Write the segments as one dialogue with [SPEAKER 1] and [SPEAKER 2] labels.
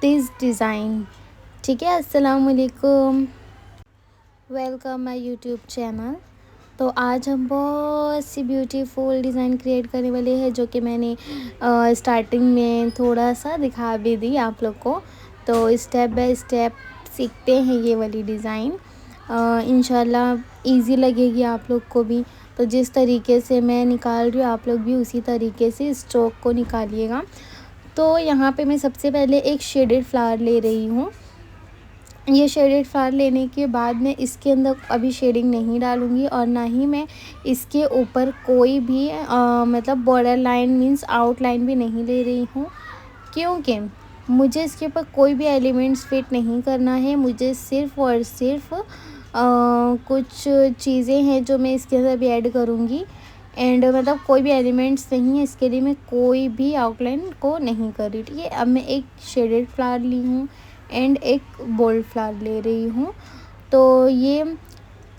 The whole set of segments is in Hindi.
[SPEAKER 1] This design. ठीक है, अस्सलाम वालेकुम, वेलकम माय यूट्यूब चैनल। तो आज हम बहुत सी ब्यूटीफुल डिज़ाइन क्रिएट करने वाले हैं, जो कि मैंने स्टार्टिंग में थोड़ा सा दिखा भी दी आप लोग को। तो स्टेप बाय स्टेप सीखते हैं ये वाली डिज़ाइन। इंशाल्लाह इजी लगेगी आप लोग को भी। तो जिस तरीके से मैं निकाल रही हूँ, आप लोग भी उसी तरीके से स्ट्रोक को निकालिएगा। तो यहाँ पे मैं सबसे पहले एक शेडेड फ्लावर ले रही हूँ। ये शेडेड फ्लावर लेने के बाद मैं इसके अंदर अभी शेडिंग नहीं डालूँगी, और ना ही मैं इसके ऊपर कोई भी मतलब बॉर्डर लाइन मीन्स आउटलाइन भी नहीं ले रही हूँ, क्योंकि मुझे इसके ऊपर कोई भी एलिमेंट्स फिट नहीं करना है। मुझे सिर्फ़ और सिर्फ कुछ चीज़ें हैं जो मैं इसके अंदर भी ऐड करूँगी, एंड मतलब कोई भी एलिमेंट्स नहीं है, इसके लिए मैं कोई भी आउटलाइन को नहीं कर रही। ठीक है, अब मैं एक शेडेड फ्लावर ली हूँ एंड एक बोल्ड फ्लावर ले रही हूँ। तो ये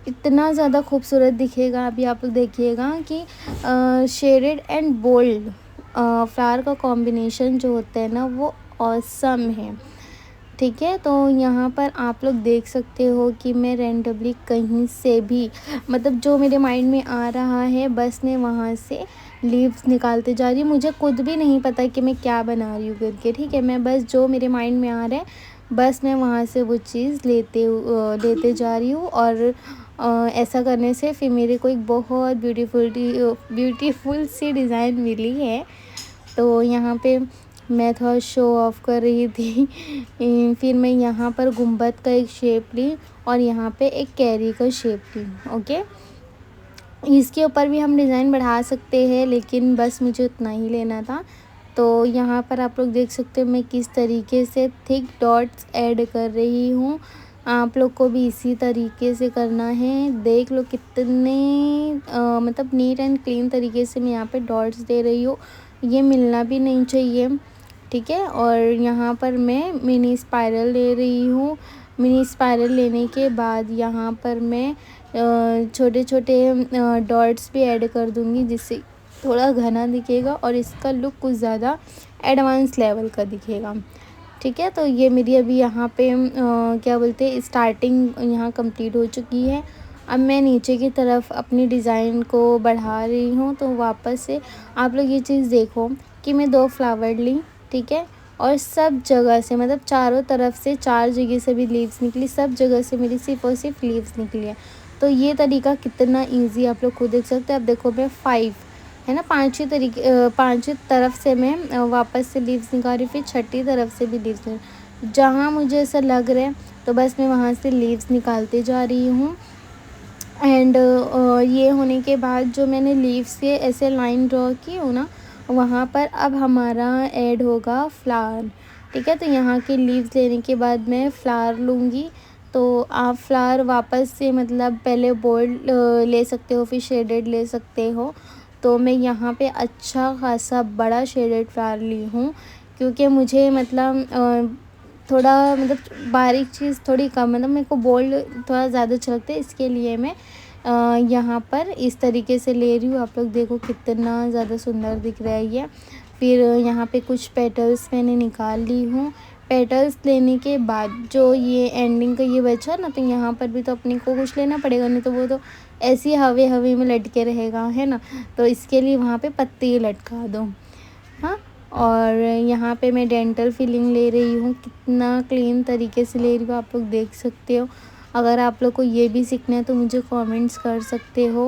[SPEAKER 1] इतना ज़्यादा खूबसूरत दिखेगा, अभी आप लोग देखिएगा कि शेडेड एंड बोल्ड फ्लावर का कॉम्बिनेशन जो होता है ना, वो ऑसम है। ठीक है, तो यहाँ पर आप लोग देख सकते हो कि मैं रैंडमली कहीं से भी मतलब जो मेरे माइंड में आ रहा है, बस मैं वहाँ से लीव्स निकालते जा रही हूँ। मुझे खुद भी नहीं पता कि मैं क्या बना रही हूँ करके। ठीक है, मैं बस जो मेरे माइंड में आ रहा है, बस मैं वहाँ से वो चीज़ लेते जा रही हूँ। और ऐसा करने से फिर मेरे को एक बहुत ब्यूटीफुल सी डिज़ाइन मिली है। तो यहाँ पे मैं थोड़ा शो ऑफ कर रही थी। फिर मैं यहाँ पर गुंबद का एक शेप ली, और यहाँ पे एक कैरी का शेप ली। ओके, इसके ऊपर भी हम डिज़ाइन बढ़ा सकते हैं, लेकिन बस मुझे उतना ही लेना था। तो यहाँ पर आप लोग देख सकते हो मैं किस तरीके से थिक डॉट्स ऐड कर रही हूँ। आप लोग को भी इसी तरीके से करना है। देख लो कितने मतलब नीट एंड क्लीन तरीके से मैं यहाँ पे डॉट्स दे रही हूँ। ये मिलना भी नहीं चाहिए। ठीक है, और यहाँ पर मैं मिनी स्पाइरल ले रही हूँ। मिनी स्पाइरल लेने के बाद यहाँ पर मैं छोटे छोटे डॉट्स भी ऐड कर दूँगी, जिससे थोड़ा घना दिखेगा और इसका लुक कुछ ज़्यादा एडवांस लेवल का दिखेगा। ठीक है, तो ये मेरी अभी यहाँ पे क्या बोलते हैं स्टार्टिंग यहाँ कंप्लीट हो चुकी है। अब मैं नीचे की तरफ अपनी डिज़ाइन को बढ़ा रही हूँ। तो वापस से आप लोग ये चीज़ देखो कि मैं 2 फ्लावर ली। ठीक है, और सब जगह से मतलब चारों तरफ से 4 जगह से भी लीव्स निकली, सब जगह से मेरी सिर्फ और सिर्फ लीव्स निकली है। तो ये तरीका कितना ईजी आप लोग खुद देख सकते हैं। अब देखो मैं 5 है ना, 5 तरफ से मैं वापस से लीव्स निकाल रही, फिर छठी तरफ से भी लीव्स निकाल, जहाँ मुझे ऐसा लग रहा है तो बस मैं वहाँ से लीव्स निकालते जा रही हूँ। एंड ये होने के बाद जो मैंने लीव्स से ऐसे लाइन ड्रॉ की हो ना, वहाँ पर अब हमारा ऐड होगा फ्लावर। ठीक है, तो यहाँ के लीव्स लेने के बाद मैं फ्लावर लूँगी। तो आप फ्लावर वापस से मतलब पहले बोल्ड ले सकते हो, फिर शेडेड ले सकते हो। तो मैं यहाँ पे अच्छा खासा बड़ा शेडेड फ्लावर ली हूँ, क्योंकि मुझे मतलब थोड़ा मतलब बारीक चीज़ थोड़ी कम, मतलब मेरे को बोल्ड थोड़ा ज़्यादा अच्छा लगता है, इसके लिए मैं यहाँ पर इस तरीके से ले रही हूँ। आप लोग देखो कितना ज़्यादा सुंदर दिख रहा है ये। फिर यहाँ पे कुछ पेटल्स मैंने निकाल ली हूँ। पेटल्स लेने के बाद जो ये एंडिंग का ये बचा ना, तो यहाँ पर भी तो अपने को कुछ लेना पड़ेगा, नहीं तो वो तो ऐसी हवे हवे में लटके रहेगा, है ना। तो इसके लिए वहाँ पे पत्ती लटका दो। हाँ, और यहाँ पे मैं डेंटल फिलिंग ले रही हूँ, कितना क्लीन तरीके से ले रही हूँ आप लोग देख सकते हो। अगर आप लोग को ये भी सीखना है तो मुझे कमेंट्स कर सकते हो।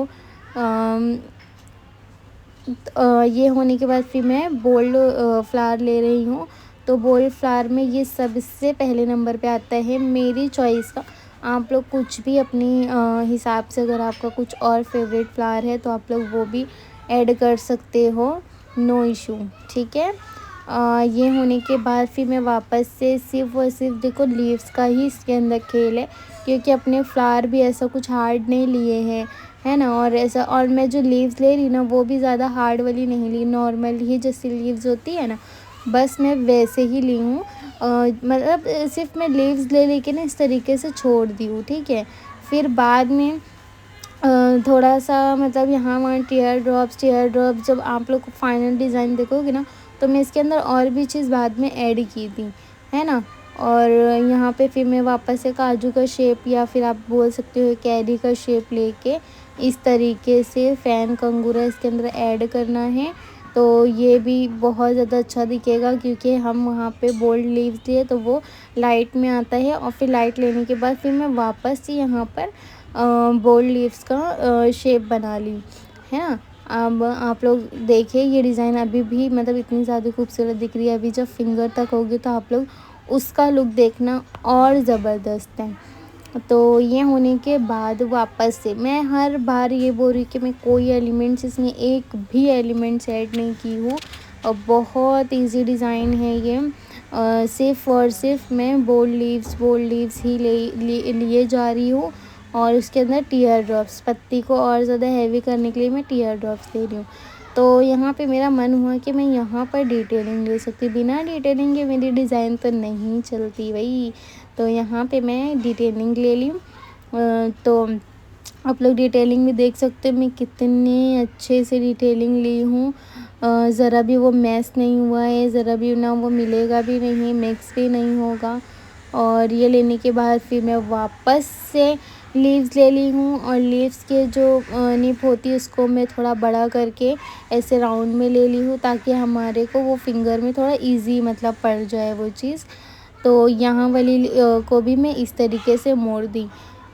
[SPEAKER 1] ये होने के बाद फिर मैं बोल्ड फ्लावर ले रही हूँ। तो बोल्ड फ्लावर में ये सबसे पहले नंबर पे आता है मेरी चॉइस का। आप लोग कुछ भी अपनी हिसाब से, अगर आपका कुछ और फेवरेट फ्लावर है तो आप लोग वो भी ऐड कर सकते हो, नो इशू। ठीक है, ये होने के बाद फिर मैं वापस से सिर्फ और सिर्फ देखो लीव्स का ही इसके अंदर खेल है, क्योंकि अपने फ्लावर भी ऐसा कुछ हार्ड नहीं लिए हैं, है ना। और ऐसा, और मैं जो लीव्स ले रही ना वो भी ज़्यादा हार्ड वाली नहीं ली, नॉर्मल ही जैसी लीव्स होती है ना, बस मैं वैसे ही ली हूँ। मतलब सिर्फ मैं लीव्स ले ना इस तरीके से छोड़ दी हूँ। ठीक है, फिर बाद में थोड़ा सा मतलब यहाँ वहाँ टीयर ड्रॉप्स जब आप लोग को फाइनल डिज़ाइन देखोगे ना, तो मैं इसके अंदर और भी चीज़ बाद में ऐड की थी। है ना। और यहाँ पे फिर मैं वापस से काजू का शेप या फिर आप बोल सकते हो कैरी का शेप लेके इस तरीके से फ़ैन कंगूरा इसके अंदर ऐड करना है। तो ये भी बहुत ज़्यादा अच्छा दिखेगा क्योंकि हम वहाँ पे बोल्ड लीव्स लिए तो वो लाइट में आता है। और फिर लाइट लेने के बाद फिर मैं वापस से यहाँ पर बोल्ड लीव्स का शेप बना ली, है ना। अब आप लोग देखिए ये डिज़ाइन अभी भी मतलब इतनी ज़्यादा खूबसूरत दिख रही है। अभी जब फिंगर तक होगी तो आप लोग उसका लुक देखना और ज़बरदस्त है। तो ये होने के बाद वापस से मैं हर बार ये बोल रही कि मैं कोई एलिमेंट्स इसमें एक भी एलिमेंट्स ऐड नहीं की हूँ। और बहुत इजी डिज़ाइन है ये। सिर्फ़ और सिर्फ मैं बोल्ड लीव्स ही लिए जा रही हूँ। और उसके अंदर टीयर ड्रॉप्स पत्ती को और ज़्यादा हैवी करने के लिए मैं टीयर ड्रॉप्स ले रही हूँ। तो यहाँ पे मेरा मन हुआ कि मैं यहाँ पर डिटेलिंग ले सकती, बिना डिटेलिंग के मेरी डिज़ाइन तो नहीं चलती भाई। तो यहाँ पे मैं डिटेलिंग ले ली। तो आप लोग डिटेलिंग भी देख सकते हो मैं कितने अच्छे से डिटेलिंग ली हूँ। ज़रा भी वो मैस नहीं हुआ है, ज़रा भी ना वो मिलेगा भी नहीं, मिक्स भी नहीं होगा। और ये लेने के बाद फिर मैं वापस से लीव्स ले ली हूँ। और लीव्स के जो निप होती है उसको मैं थोड़ा बड़ा करके ऐसे राउंड में ले ली हूँ ताकि हमारे को वो फिंगर में थोड़ा इजी मतलब पड़ जाए वो चीज़। तो यहाँ वाली को भी मैं इस तरीके से मोड़ दी,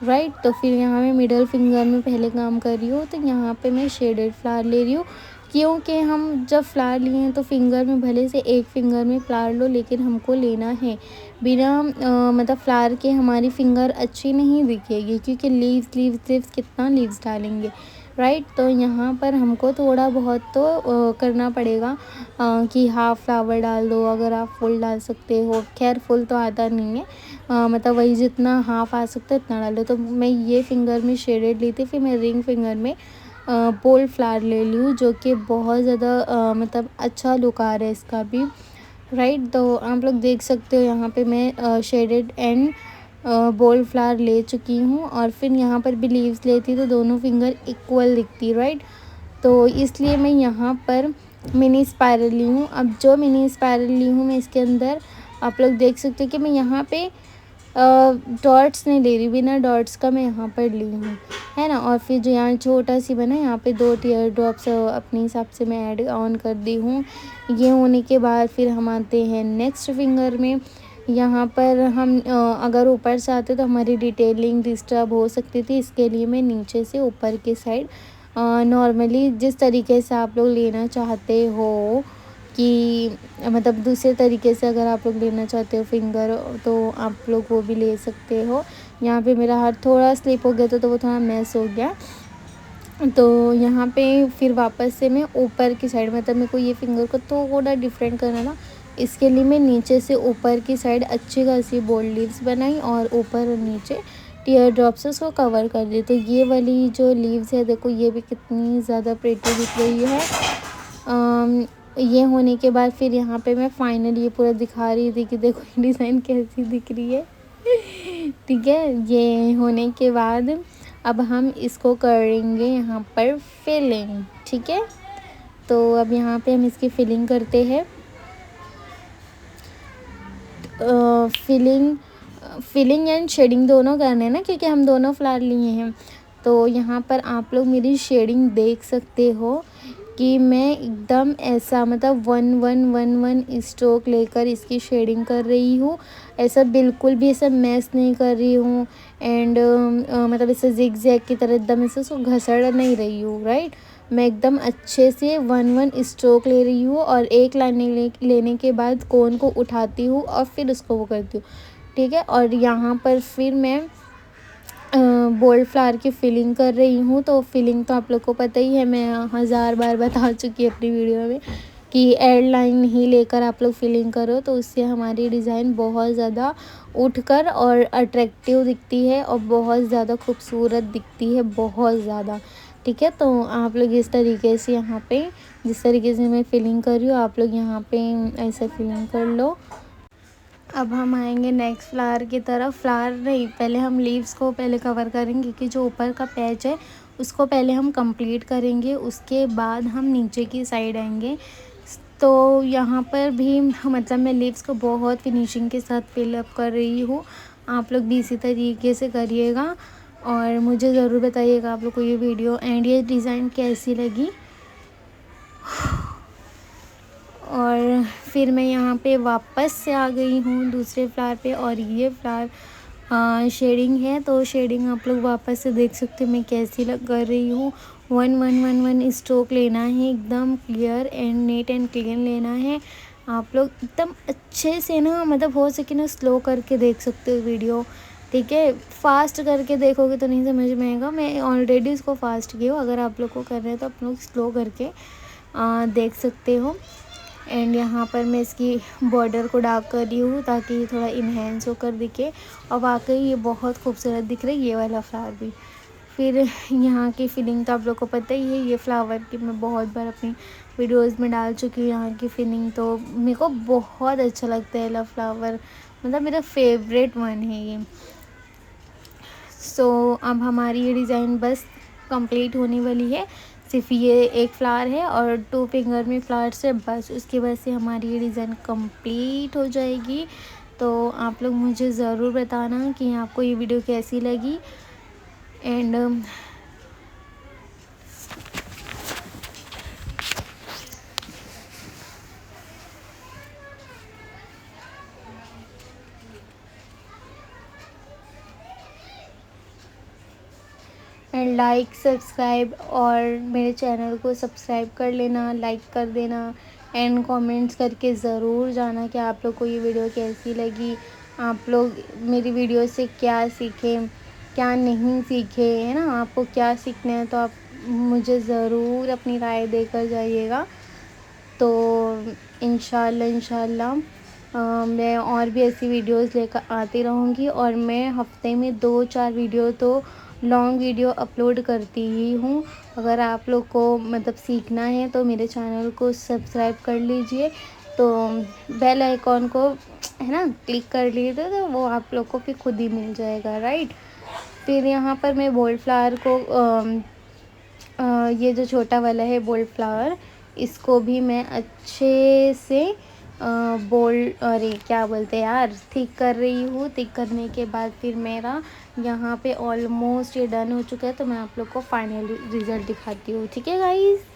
[SPEAKER 1] राइट। तो फिर यहाँ मैं मिडल फिंगर में पहले काम कर रही हूँ। तो यहाँ पे मैं शेडेड फ्लावर ले रही हूँ क्योंकि हम जब फ्लावर लिए हैं तो फिंगर में भले से एक फिंगर में फ्लावर लो लेकिन हमको लेना है। बिना मतलब फ्लावर के हमारी फिंगर अच्छी नहीं दिखेगी क्योंकि लीव्स कितना लीव्स डालेंगे, राइट। तो यहाँ पर हमको थोड़ा बहुत तो करना पड़ेगा कि हाफ फ्लावर डाल दो, अगर आप फुल डाल सकते हो। खैर फुल तो आता नहीं है, मतलब वही जितना हाफ आ सकता है इतना डालो। तो मैं ये फिंगर में शेडेड ली थी। फिर मैं रिंग फिंगर में बोल्ड फ्लावर ले ली हूँ जो कि बहुत ज़्यादा मतलब अच्छा लुक आ रहा है इसका भी, राइट। तो आप लोग देख सकते हो यहाँ पे मैं शेडेड एंड बोल्ड फ्लावर ले चुकी हूँ। और फिर यहाँ पर भी लीव्स लेती तो दोनों फिंगर इक्वल दिखती, राइट। तो इसलिए मैं यहाँ पर मिनी स्पायरल ली हूँ। अब जो मिनी स्पायरल ली हूँ मैं इसके अंदर आप लोग देख सकते हो कि मैं यहाँ पे डॉट्स नहीं ले रही, बिना डॉट्स का मैं यहाँ पर ली हूँ, है ना। और फिर जो यहाँ छोटा सी बना यहाँ पे 2 टीयर ड्रॉप्स अपने हिसाब से मैं ऐड ऑन कर दी हूँ। ये होने के बाद फिर हम आते हैं नेक्स्ट फिंगर में। यहाँ पर हम अगर ऊपर से आते तो हमारी डिटेलिंग डिस्टर्ब हो सकती थी, इसके लिए मैं नीचे से ऊपर की साइड नॉर्मली जिस तरीके से आप लोग लेना चाहते हो कि मतलब दूसरे तरीके से अगर आप लोग लेना चाहते हो फिंगर तो आप लोग वो भी ले सकते हो। यहाँ पे मेरा हाथ थोड़ा स्लिप हो गया था तो वो थोड़ा मैस हो गया। तो यहाँ पे फिर वापस से मैं ऊपर की साइड मतलब मेरे को ये फिंगर को थोड़ा डिफरेंट करना था, इसके लिए मैं नीचे से ऊपर की साइड अच्छी खासी बोल्ड लीव्स बनाई और ऊपर और नीचे टीयर ड्रॉप से उसको कवर कर दी। तो ये वाली जो लीव्स है देखो ये भी कितनी ज़्यादा प्रेटी दिख रही है। ये होने के बाद फिर यहाँ पे मैं फाइनल ये पूरा दिखा रही थी कि देखो ये डिज़ाइन कैसी दिख रही है, ठीक है। ये होने के बाद अब हम इसको करेंगे यहाँ पर फिलिंग, ठीक है। तो अब यहाँ पे हम इसकी फिलिंग करते हैं। फिलिंग एंड शेडिंग दोनों करने हैं ना क्योंकि हम दोनों फ्लावर लिए हैं। तो यहाँ पर आप लोग मेरी शेडिंग देख सकते हो कि मैं एकदम ऐसा मतलब 1 1 1 1 स्ट्रोक लेकर इसकी शेडिंग कर रही हूँ। ऐसा बिल्कुल भी ऐसा मैस नहीं कर रही हूँ एंड मतलब ऐसे जिग जैग की तरह एकदम ऐसे उसको घसड़ नहीं रही हूँ, राइट। मैं एकदम अच्छे से 1 1 स्ट्रोक ले रही हूँ और एक लाइन लेने के बाद कोन को उठाती हूँ और फिर उसको वो करती हूँ, ठीक है। और यहाँ पर फिर मैं बोल्ड फ्लावर की फिलिंग कर रही हूँ। तो फिलिंग तो आप लोग को पता ही है, मैं 1000 बार बता चुकी अपनी वीडियो में कि एड लाइन ही लेकर आप लोग फिलिंग करो तो उससे हमारी डिज़ाइन बहुत ज़्यादा उठकर और अट्रैक्टिव दिखती है और बहुत ज़्यादा खूबसूरत दिखती है, बहुत ज़्यादा, ठीक है। तो आप लोग इस तरीके से यहाँ पे जिस तरीके से मैं फिलिंग कर रही हूँ आप लोग यहाँ पे ऐसे फिलिंग कर लो। अब हम आएंगे नेक्स्ट फ्लावर की तरफ। फ्लावर नहीं, पहले हम लीव्स को पहले कवर करेंगे क्योंकि जो ऊपर का पैच है उसको पहले हम कंप्लीट करेंगे, उसके बाद हम नीचे की साइड आएंगे। तो यहाँ पर भी मतलब मैं लिप्स को बहुत फिनिशिंग के साथ फिल अप कर रही हूँ। आप लोग भी इसी तरीके से करिएगा और मुझे ज़रूर बताइएगा आप लोग को ये वीडियो एंड ये डिज़ाइन कैसी लगी। और फिर मैं यहाँ पे वापस से आ गई हूँ दूसरे फ्लावर पे, और ये फ्लावर शेडिंग है, तो शेडिंग आप लोग वापस से देख सकते हो मैं कैसी कर रही हूँ। 1 1 1 1 स्ट्रोक लेना है, एकदम clear and neat and clean लेना है। आप लोग एकदम अच्छे से ना, मतलब हो सके ना स्लो करके देख सकते हो वीडियो, ठीक है। फास्ट करके देखोगे तो नहीं समझ में आएगा, मैं ऑलरेडी इसको फास्ट की हूँ। अगर आप लोग को कर रहे हैं तो आप लोग स्लो करके देख सकते हो। एंड यहाँ पर मैं इसकी बॉर्डर को डार्क कर रही हूँ ताकि ये थोड़ा इन्हेंस होकर दिखे, और वाकई ये बहुत खूबसूरत दिख रही है ये वाला फ्लावर भी। फिर यहाँ की फीलिंग तो आप लोग को पता ही है, ये फ्लावर की मैं बहुत बार अपनी वीडियोस में डाल चुकी हूँ। यहाँ की फीलिंग तो मेरे को बहुत अच्छा लगता है ये फ्लावर, मतलब मेरा फेवरेट वन है ये। सो अब हमारी ये डिज़ाइन बस कंप्लीट होने वाली है। सिर्फ ये एक फ्लावर है और 2 फिंगर में फ्लावर से, बस उसकी वजह से हमारी ये डिज़ाइन कंप्लीट हो जाएगी। तो आप लोग मुझे ज़रूर बताना कि आपको ये वीडियो कैसी लगी। एंड लाइक सब्सक्राइब और मेरे चैनल को सब्सक्राइब कर लेना, लाइक कर देना एंड कमेंट्स करके ज़रूर जाना कि आप लोग को ये वीडियो कैसी लगी, आप लोग मेरी वीडियो से क्या सीखे, क्या नहीं सीखे, है ना। आपको क्या सीखना है तो आप मुझे ज़रूर अपनी राय देकर जाइएगा। तो इंशाल्लाह मैं और भी ऐसी वीडियोस लेकर आती रहूँगी, और मैं हफ्ते में 2-4 वीडियो तो लॉन्ग वीडियो अपलोड करती ही हूँ। अगर आप लोग को मतलब सीखना है तो मेरे चैनल को सब्सक्राइब कर लीजिए, तो बेल आइकॉन को है ना क्लिक कर लीजिए, तो वो आप लोग को फिर खुद ही मिल जाएगा, राइट। फिर यहाँ पर मैं बोल्ड फ्लावर को ये जो छोटा वाला है बोल्ड फ्लावर, इसको भी मैं अच्छे से बोल्ड, अरे क्या बोलते हैं यार, थिक कर रही हूँ। थिक करने के बाद फिर मेरा यहाँ पे ऑलमोस्ट ये डन हो चुका है, तो मैं आप लोग को फाइनल रिज़ल्ट दिखाती हूँ, ठीक है गाइस।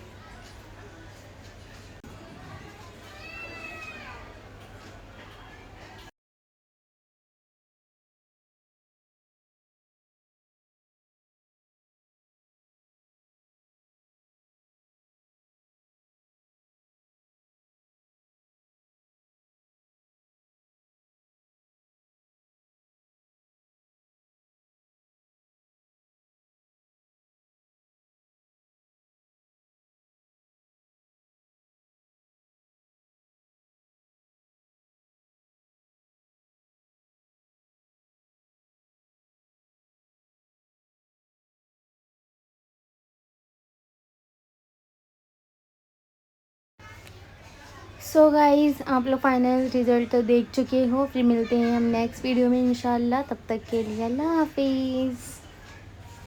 [SPEAKER 1] सो गाइज़ आप लोग फाइनल रिज़ल्ट तो देख चुके हो। फिर मिलते हैं हम नेक्स्ट वीडियो में इंशाल्लाह, तब तक के लिए अल्लाह हाफिज़।